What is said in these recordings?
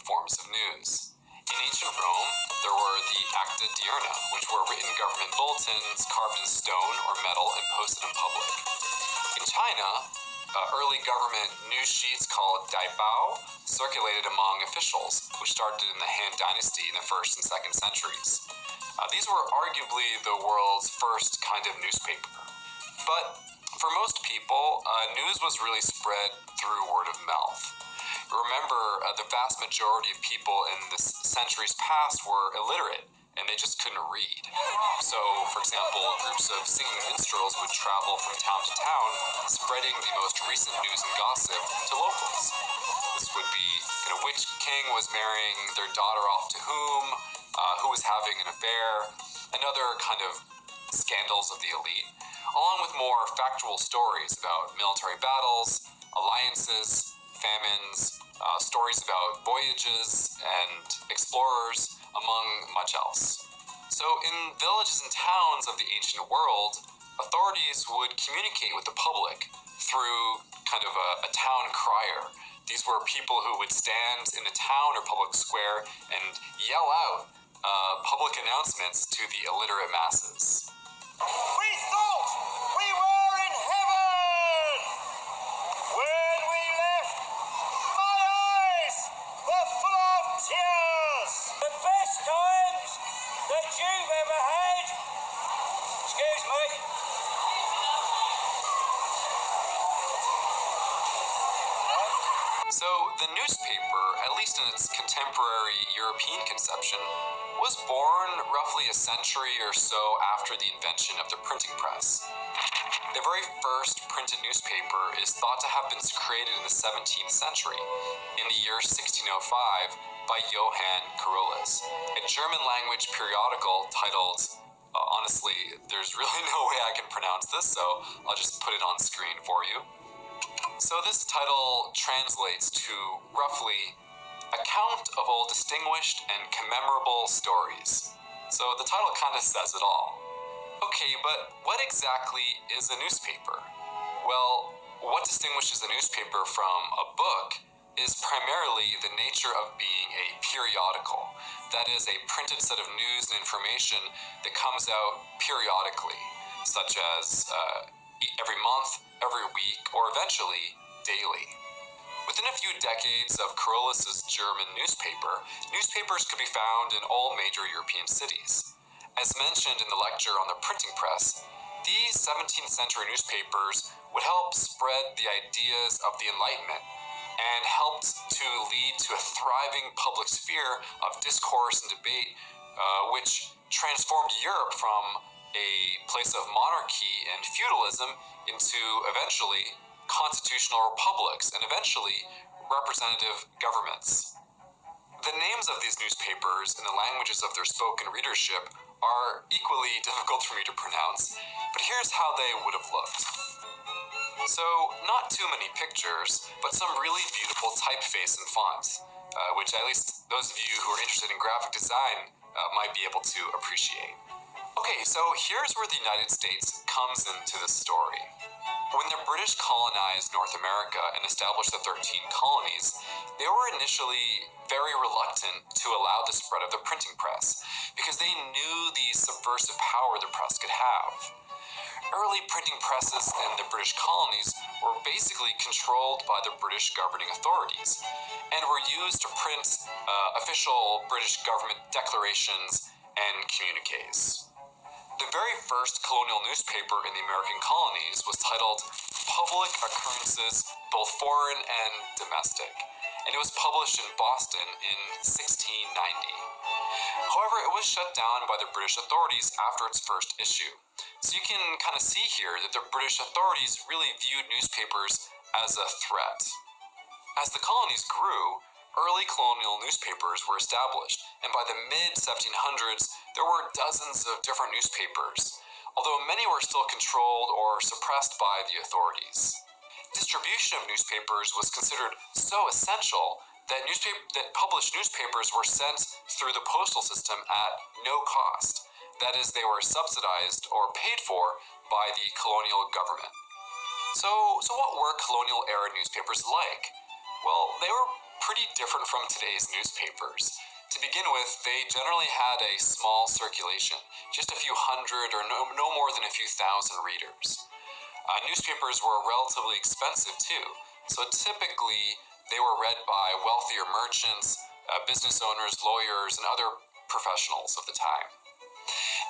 forms of news. In ancient Rome, there were the acta diurna, which were written government bulletins carved in stone or metal and posted in public. In China, early government news sheets called daibao circulated among officials, which started in the Han Dynasty in the 1st and 2nd centuries. These were arguably the world's first kind of newspaper. But for most people, news was really spread through word of mouth. Remember, the vast majority of people in the centuries past were illiterate, and they just couldn't read. So, for example, groups of singing minstrels would travel from town to town, spreading the most recent news and gossip to locals. This would be, which king was marrying their daughter off to who was having an affair, and other kind of scandals of the elite, along with more factual stories about military battles, alliances, famines, stories about voyages and explorers, among much else. So in villages and towns of the ancient world, authorities would communicate with the public through kind of a town crier. These were people who would stand in the town or public square and yell out public announcements to the illiterate masses. We thought we were in heaven! When we left, my eyes were full of tears! The best times that you've ever had! Excuse me. So the newspaper, at least in its contemporary European conception, was born roughly a century or so after the invention of the printing press. The very first printed newspaper is thought to have been created in the 17th century, in the year 1605, by Johann Carolus, a German-language periodical titled, honestly, there's really no way I can pronounce this, so I'll just put it on screen for you. So this title translates to, roughly, Account of All Distinguished and Commemorable Stories. So the title kind of says it all. Okay, but what exactly is a newspaper? Well, what distinguishes a newspaper from a book is primarily the nature of being a periodical. That is, a printed set of news and information that comes out periodically, such as every month, every week, or eventually daily. Within a few decades of Carolus' German newspaper, newspapers could be found in all major European cities. As mentioned in the lecture on the printing press, these 17th century newspapers would help spread the ideas of the Enlightenment and helped to lead to a thriving public sphere of discourse and debate, which transformed Europe from a place of monarchy and feudalism into eventually constitutional republics and eventually representative governments. The names of these newspapers and the languages of their spoken readership are equally difficult for me to pronounce, but here's how they would have looked. So, not too many pictures, but some really beautiful typeface and fonts, which at least those of you who are interested in graphic design might be able to appreciate. Okay, so here's where the United States comes into this story. When the British colonized North America and established the 13 colonies, they were initially very reluctant to allow the spread of the printing press because they knew the subversive power the press could have. Early printing presses in the British colonies were basically controlled by the British governing authorities and were used to print official British government declarations and communiques. The very first colonial newspaper in the American colonies was titled Public Occurrences, both foreign and domestic, and it was published in Boston in 1690. However, it was shut down by the British authorities after its first issue. So you can kind of see here that the British authorities really viewed newspapers as a threat. As the colonies grew, early colonial newspapers were established, and by the mid-1700s, there were dozens of different newspapers, although many were still controlled or suppressed by the authorities. Distribution of newspapers was considered so essential that published newspapers were sent through the postal system at no cost. That is, they were subsidized or paid for by the colonial government. So what were colonial era newspapers like? Well, they were pretty different from today's newspapers. To begin with, they generally had a small circulation, just a few hundred or no more than a few thousand readers. Newspapers were relatively expensive too, so typically they were read by wealthier merchants, business owners, lawyers, and other professionals of the time.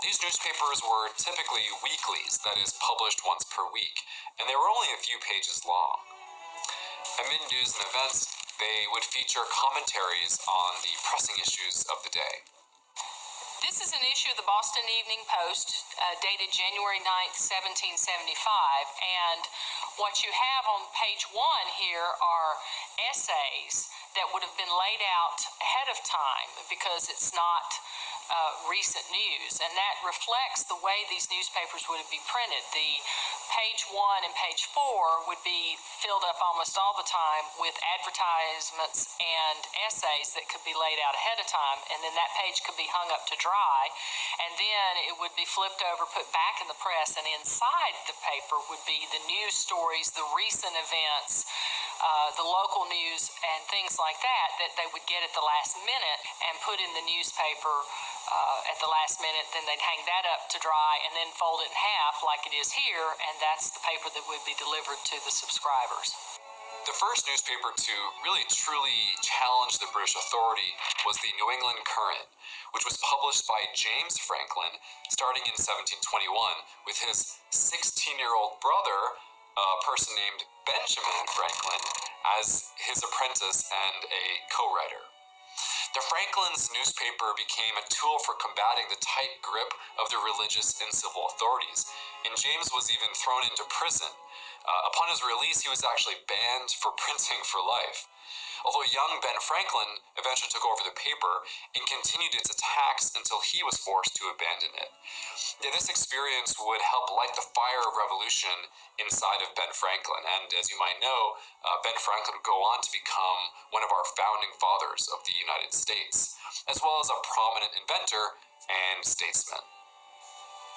These newspapers were typically weeklies, that is, published once per week, and they were only a few pages long. Amid news and events, they would feature commentaries on the pressing issues of the day. This is an issue of the Boston Evening Post, dated January 9th, 1775, and what you have on page 1 here are essays that would have been laid out ahead of time because it's not recent news, and that reflects the way these newspapers would be printed. The page 1 and page 4 would be filled up almost all the time with advertisements and essays that could be laid out ahead of time, and then that page could be hung up to dry, and then it would be flipped over, put back in the press, and inside the paper would be the news stories, the recent events, the local news, and things like that they would get at the last minute and put in the newspaper at the last minute. Then they'd hang that up to dry and then fold it in half like it is here, and that's the paper that would be delivered to the subscribers. The first newspaper to really truly challenge the British authority was the New England Courier, which was published by James Franklin starting in 1721 with his 16-year-old brother, a person named Benjamin Franklin, as his apprentice and a co-writer. The Franklins' newspaper became a tool for combating the tight grip of the religious and civil authorities, and James was even thrown into prison. Upon his release, he was actually banned for printing for life. Although young Ben Franklin eventually took over the paper and continued its attacks until he was forced to abandon it. This experience would help light the fire of revolution inside of Ben Franklin, and as you might know, Ben Franklin would go on to become one of our founding fathers of the United States, as well as a prominent inventor and statesman.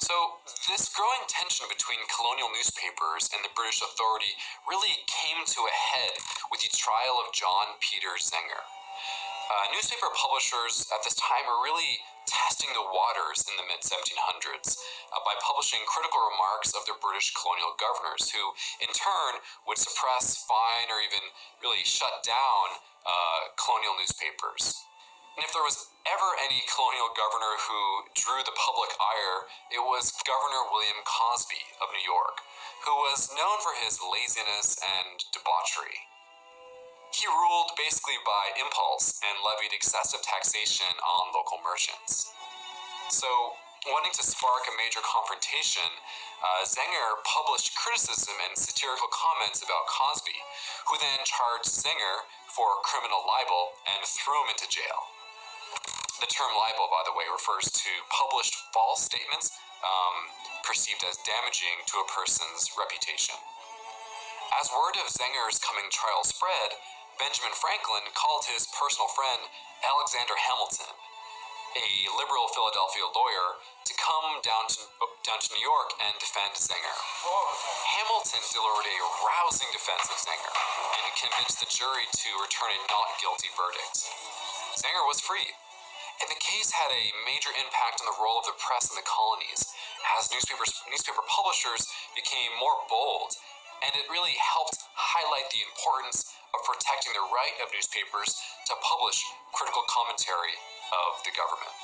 So, this growing tension between colonial newspapers and the British authority really came to a head with the trial of John Peter Zenger. Newspaper publishers at this time were really testing the waters in the mid-1700s by publishing critical remarks of their British colonial governors, who in turn would suppress, fine, or even really shut down colonial newspapers. And if there was ever any colonial governor who drew the public ire, it was Governor William Cosby of New York, who was known for his laziness and debauchery. He ruled basically by impulse and levied excessive taxation on local merchants. So, wanting to spark a major confrontation, Zenger published criticism and satirical comments about Cosby, who then charged Zenger for criminal libel and threw him into jail. The term libel, by the way, refers to published false statements perceived as damaging to a person's reputation. As word of Zenger's coming trial spread, Benjamin Franklin called his personal friend Alexander Hamilton, a liberal Philadelphia lawyer, to come down to New York and defend Zenger. Hamilton delivered a rousing defense of Zenger and convinced the jury to return a not guilty verdict. Zenger was free, and the case had a major impact on the role of the press in the colonies, as newspaper publishers became more bold, and it really helped highlight the importance of protecting the right of newspapers to publish critical commentary of the government.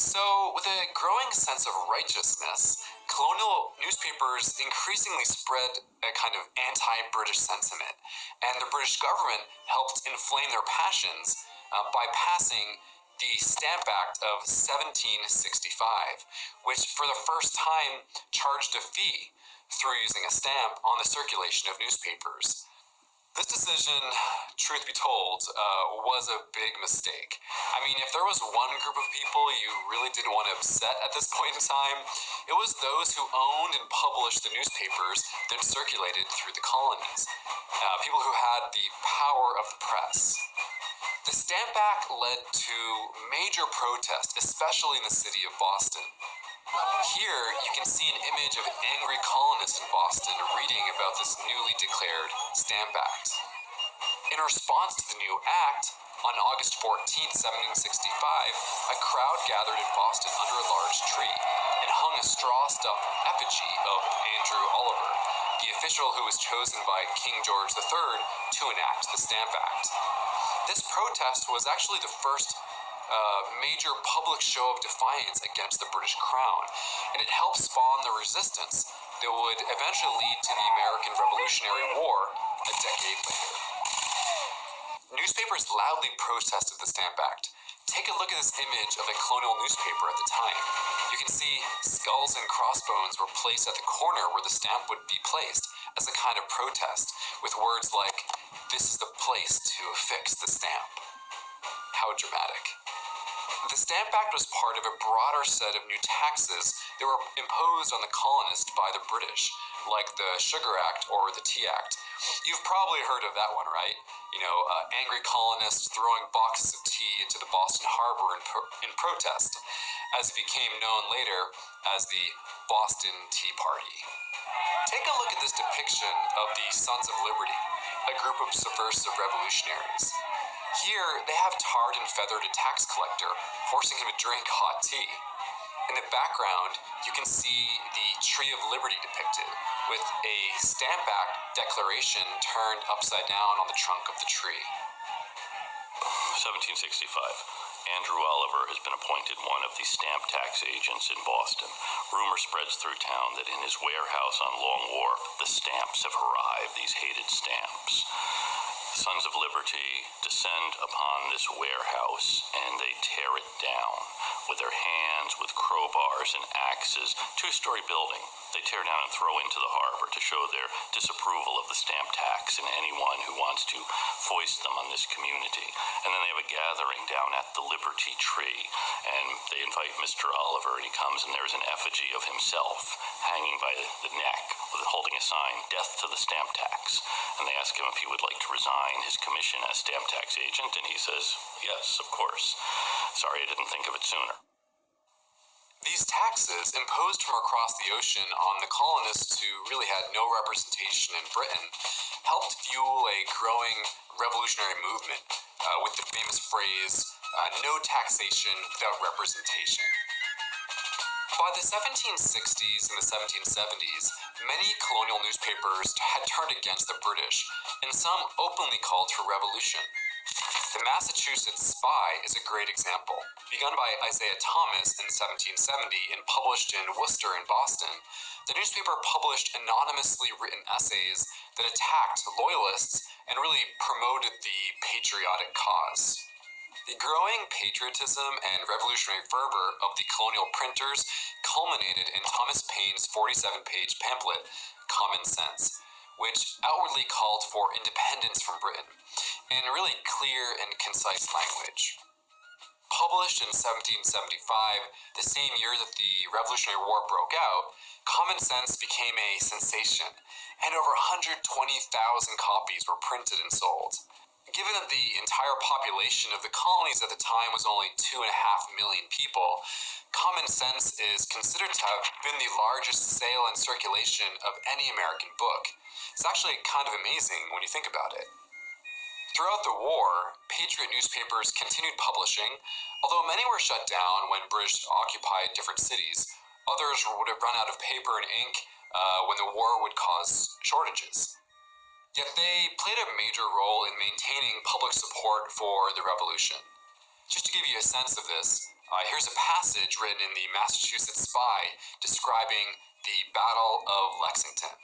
So, with a growing sense of righteousness, colonial newspapers increasingly spread a kind of anti-British sentiment, and the British government helped inflame their passions by passing the Stamp Act of 1765, which for the first time charged a fee through using a stamp on the circulation of newspapers. This decision, truth be told, was a big mistake. I mean, if there was one group of people you really didn't want to upset at this point in time, it was those who owned and published the newspapers that circulated through the colonies, people who had the power of the press. The Stamp Act led to major protests, especially in the city of Boston. Here, you can see an image of angry colonists in Boston reading about this newly declared Stamp Act. In response to the new act, on August 14, 1765, a crowd gathered in Boston under a large tree and hung a straw-stuffed effigy of Andrew Oliver, the official who was chosen by King George III to enact the Stamp Act. This protest was actually the first major public show of defiance against the British Crown, and it helped spawn the resistance that would eventually lead to the American Revolutionary War a decade later. Newspapers loudly protested the Stamp Act. Take a look at this image of a colonial newspaper at the time. You can see skulls and crossbones were placed at the corner where the stamp would be placed as a kind of protest, with words like, "This is the place to affix the stamp." How dramatic. The Stamp Act was part of a broader set of new taxes that were imposed on the colonists by the British, like the Sugar Act or the Tea Act. You've probably heard of that one, right? Angry colonists throwing boxes of tea into the Boston Harbor in protest, as it became known later as the Boston Tea Party. Take a look at this depiction of the Sons of Liberty, a group of subversive revolutionaries. Here, they have tarred and feathered a tax collector, forcing him to drink hot tea. In the background, you can see the Tree of Liberty depicted, with a Stamp Act declaration turned upside down on the trunk of the tree. 1765. Andrew Oliver has been appointed one of the stamp tax agents in Boston. Rumor spreads through town that in his warehouse on Long Wharf, the stamps have arrived, these hated stamps. The Sons of Liberty descend upon this warehouse and they tear it down with their hands, with crowbars and axes. Two-story building they tear down and throw into the harbor to show their disapproval of the stamp tax and anyone who wants to foist them on this community. And then they have a gathering down at the Liberty Tree, and they invite Mr. Oliver, and he comes, and there's an effigy of himself hanging by the neck, holding a sign, "Death to the Stamp Tax." And they ask him if he would like to resign his commission as stamp tax agent, and he says, "Yes, of course. Sorry I didn't think of it sooner." These taxes, imposed from across the ocean on the colonists who really had no representation in Britain, helped fuel a growing revolutionary movement with the famous phrase, "No taxation without representation." By the 1760s and the 1770s, many colonial newspapers had turned against the British, and some openly called for revolution. The Massachusetts Spy is a great example. Begun by Isaiah Thomas in 1770 and published in Worcester and Boston, the newspaper published anonymously written essays that attacked loyalists and really promoted the patriotic cause. The growing patriotism and revolutionary fervor of the colonial printers culminated in Thomas Paine's 47-page pamphlet, Common Sense, which outwardly called for independence from Britain in really clear and concise language. Published in 1775, the same year that the Revolutionary War broke out, Common Sense became a sensation, and over 120,000 copies were printed and sold. Given that the entire population of the colonies at the time was only 2.5 million people, Common Sense is considered to have been the largest sale and circulation of any American book. It's actually kind of amazing when you think about it. Throughout the war, patriot newspapers continued publishing, although many were shut down when British occupied different cities. Others would have run out of paper and ink when the war would cause shortages. Yet they played a major role in maintaining public support for the revolution. Just to give you a sense of this, here's a passage written in the Massachusetts Spy describing the Battle of Lexington.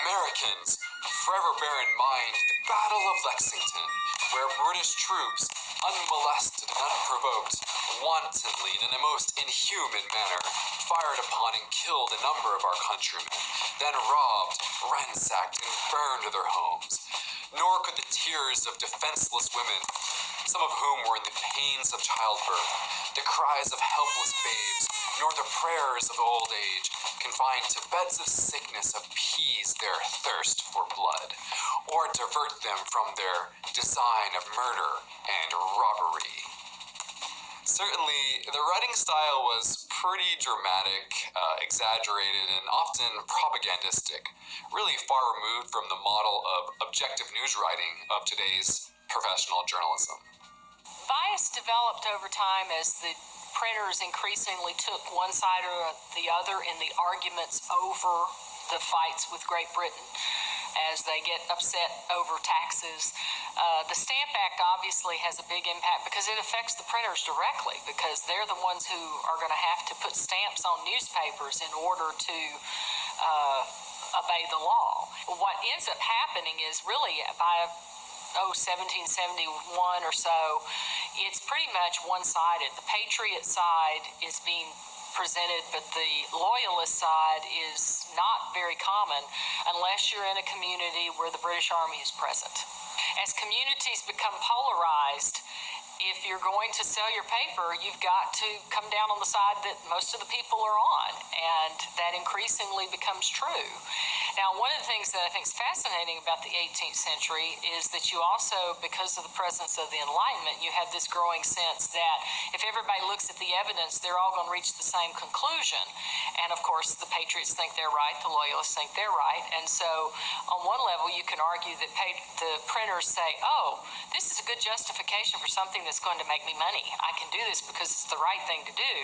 Americans, forever bear in mind the Battle of Lexington, where British troops, unmolested and unprovoked, wantonly and in a most inhuman manner, fired upon and killed a number of our countrymen, then robbed, ransacked, and burned their homes. Nor could the tears of defenseless women, some of whom were in the pains of childbirth, the cries of helpless babes, nor the prayers of old age, confined to beds of sickness, appease their thirst for blood, or divert them from their design of murder and robbery. Certainly, the writing style was pretty dramatic, exaggerated, and often propagandistic, really far removed from the model of objective news writing of today's professional journalism. Bias developed over time as the printers increasingly took one side or the other in the arguments over the fights with Great Britain as they get upset over taxes. The Stamp Act obviously has a big impact because it affects the printers directly, because they're the ones who are going to have to put stamps on newspapers in order to obey the law. What ends up happening is really by 1771 or so, it's pretty much one-sided. The patriot side is being presented, but the loyalist side is not very common unless you're in a community where the British Army is present. As communities become polarized, if you're going to sell your paper, you've got to come down on the side that most of the people are on, and that increasingly becomes true. Now, one of the things that I think is fascinating about the 18th century is that you also, because of the presence of the Enlightenment, you have this growing sense that if everybody looks at the evidence, they're all going to reach the same conclusion. And of course, the patriots think they're right, the loyalists think they're right. And so, on one level, you can argue that the printers say, oh, this is a good justification for something that's going to make me money. I can do this because it's the right thing to do.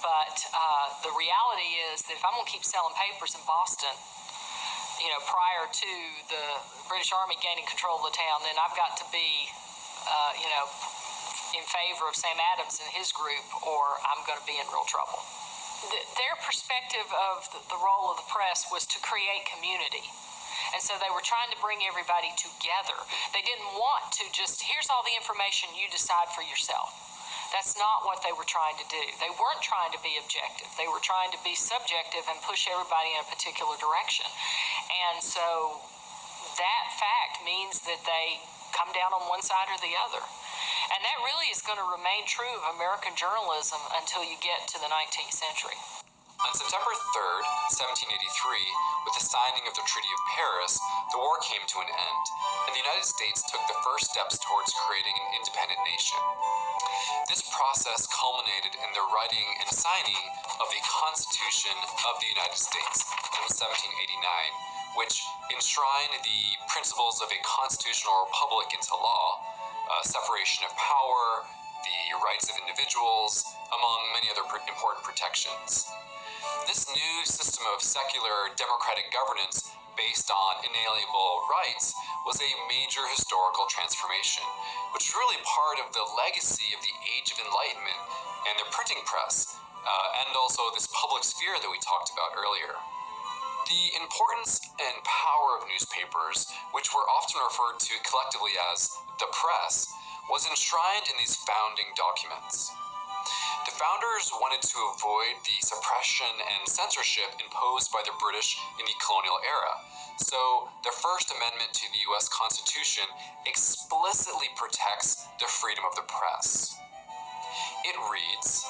But the reality is that if I'm going to keep selling papers in Boston, prior to the British Army gaining control of the town, then I've got to be, in favor of Sam Adams and his group, or I'm going to be in real trouble. Their perspective of the role of the press was to create community. And so they were trying to bring everybody together. They didn't want to just, here's all the information, you decide for yourself. That's not what they were trying to do. They weren't trying to be objective. They were trying to be subjective and push everybody in a particular direction. And so that fact means that they come down on one side or the other. And that really is going to remain true of American journalism until you get to the 19th century. On September 3rd, 1783, with the signing of the Treaty of Paris, the war came to an end, and the United States took the first steps towards creating an independent nation. This process culminated in the writing and signing of the Constitution of the United States in 1789, which enshrined the principles of a constitutional republic into law, separation of power, the rights of individuals, among many other important protections. This new system of secular democratic governance based on inalienable rights was a major historical transformation, which is really part of the legacy of the Age of Enlightenment and the printing press, and also this public sphere that we talked about earlier. The importance and power of newspapers, which were often referred to collectively as the press, was enshrined in these founding documents. The founders wanted to avoid the suppression and censorship imposed by the British in the colonial era. So, the First Amendment to the U.S. Constitution explicitly protects the freedom of the press. It reads,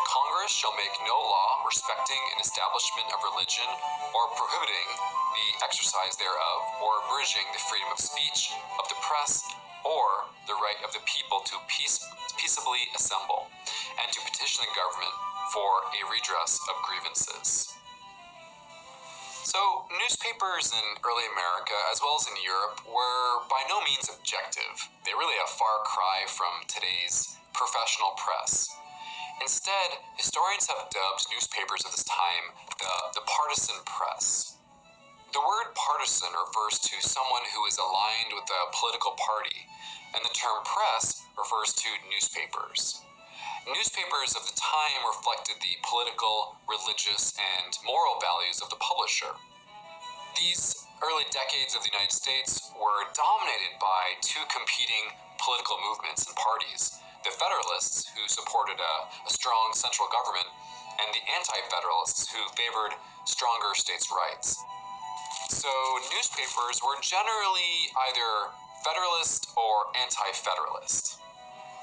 Congress shall make no law respecting an establishment of religion or prohibiting the exercise thereof or abridging the freedom of speech, of the press, or the right of the people to peaceably assemble, and to petition the government for a redress of grievances. So, newspapers in early America, as well as in Europe, were by no means objective. They really a far cry from today's professional press. Instead, historians have dubbed newspapers at this time the partisan press. The word partisan refers to someone who is aligned with a political party, and the term press refers to newspapers. Newspapers of the time reflected the political, religious, and moral values of the publisher. These early decades of the United States were dominated by two competing political movements and parties: the Federalists, who supported a strong central government, and the Anti-Federalists, who favored stronger states' rights. So newspapers were generally either Federalist or Anti-Federalist.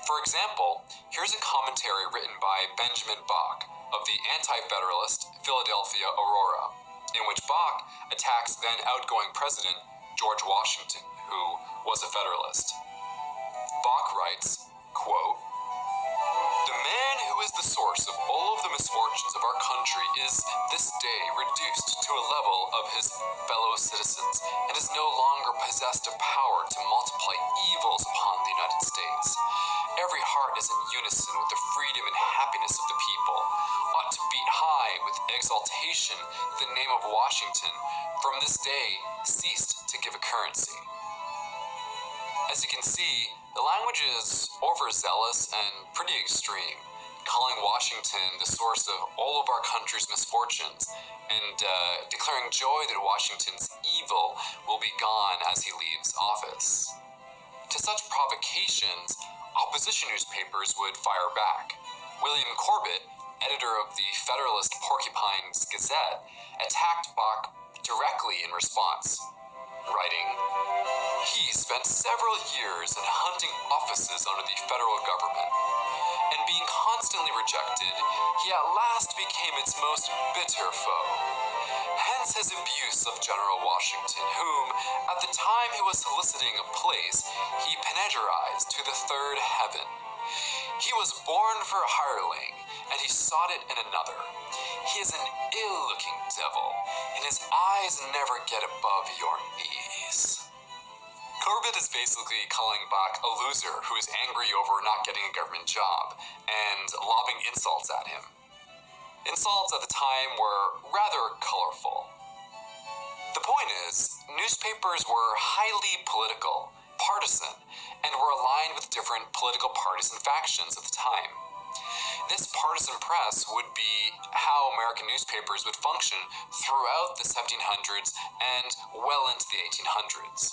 For example, here's a commentary written by Benjamin Bach of the Anti-Federalist Philadelphia Aurora, in which Bach attacks then outgoing President George Washington, who was a Federalist. Bach writes, quote, who is the source of all of the misfortunes of our country, is this day reduced to a level of his fellow citizens, and is no longer possessed of power to multiply evils upon the United States. Every heart is in unison with the freedom and happiness of the people, ought to beat high with exultation the name of Washington, from this day ceased to give a currency. As you can see, the language is overzealous and pretty extreme, calling Washington the source of all of our country's misfortunes, and declaring joy that Washington's evil will be gone as he leaves office. To such provocations, opposition newspapers would fire back. William Corbett, editor of the Federalist Porcupine's Gazette, attacked Bach directly in response, writing, "He spent several years in hunting offices under the federal government, and being constantly rejected, he at last became its most bitter foe. Hence his abuse of General Washington, whom, at the time he was soliciting a place, he panegyrized to the third heaven. He was born for a hireling, and he sought it in another. He is an ill-looking devil, and his eyes never get above your knees." Corbett is basically calling Bach a loser who is angry over not getting a government job, and lobbing insults at him. Insults at the time were rather colorful. The point is, newspapers were highly political, partisan, and were aligned with different political parties and factions at the time. This partisan press would be how American newspapers would function throughout the 1700s and well into the 1800s.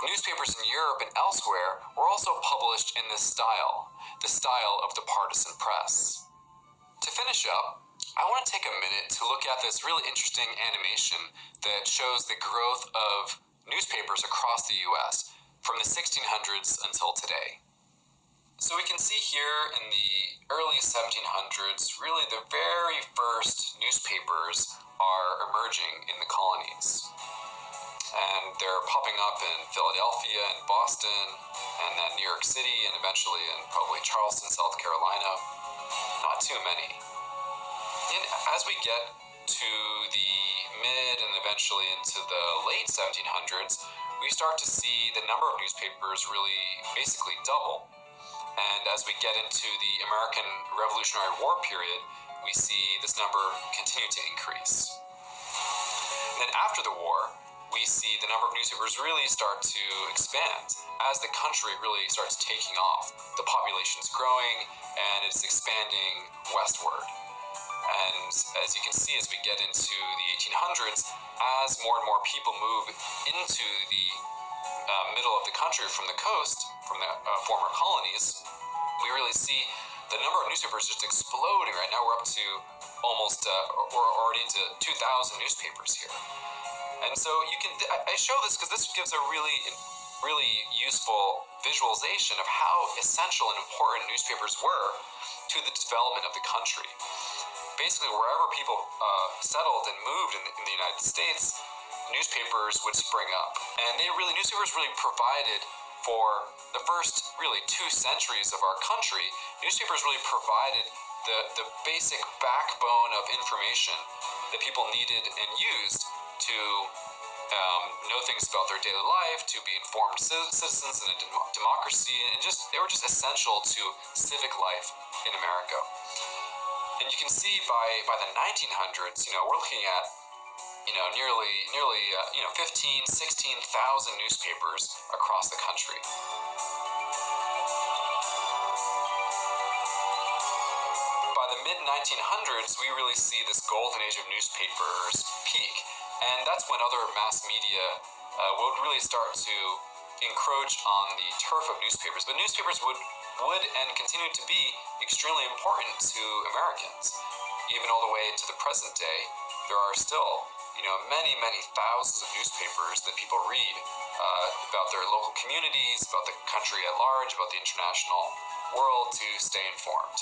Newspapers in Europe and elsewhere were also published in this style, the style of the partisan press. To finish up, I want to take a minute to look at this really interesting animation that shows the growth of newspapers across the US from the 1600s until today. So we can see here in the early 1700s, really the very first newspapers are emerging in the colonies. And they're popping up in Philadelphia and Boston, and then New York City, and eventually in probably Charleston, South Carolina. Not too many. And as we get to the mid and eventually into the late 1700s, we start to see the number of newspapers really basically double. And as we get into the American Revolutionary War period, we see this number continue to increase. And then after the war, we see the number of newspapers really start to expand as the country really starts taking off. The population's growing and it's expanding westward. And as you can see, as we get into the 1800s, as more and more people move into the middle of the country from the coast, from the former colonies, we really see the number of newspapers just exploding. Right now we're up to almost, we're already into 2,000 newspapers here. And so you can, I show this because this gives a really useful visualization of how essential and important newspapers were to the development of the country. Basically, wherever people settled and moved in the United States, newspapers would spring up. And newspapers really provided for the first really 2 centuries of our country. Newspapers really provided the basic backbone of information that people needed and used to know things about their daily life, to be informed citizens in a democracy, and they were just essential to civic life in America. And you can see by the 1900s, we're looking at nearly 15, 16,000 newspapers across the country. By the mid-1900s, we really see this golden age of newspapers peak, and that's when other mass media would really start to encroach on the turf of newspapers. But newspapers would and continue to be extremely important to Americans. Even all the way to the present day, there are still many thousands of newspapers that people read about their local communities, about the country at large, about the international world, to stay informed.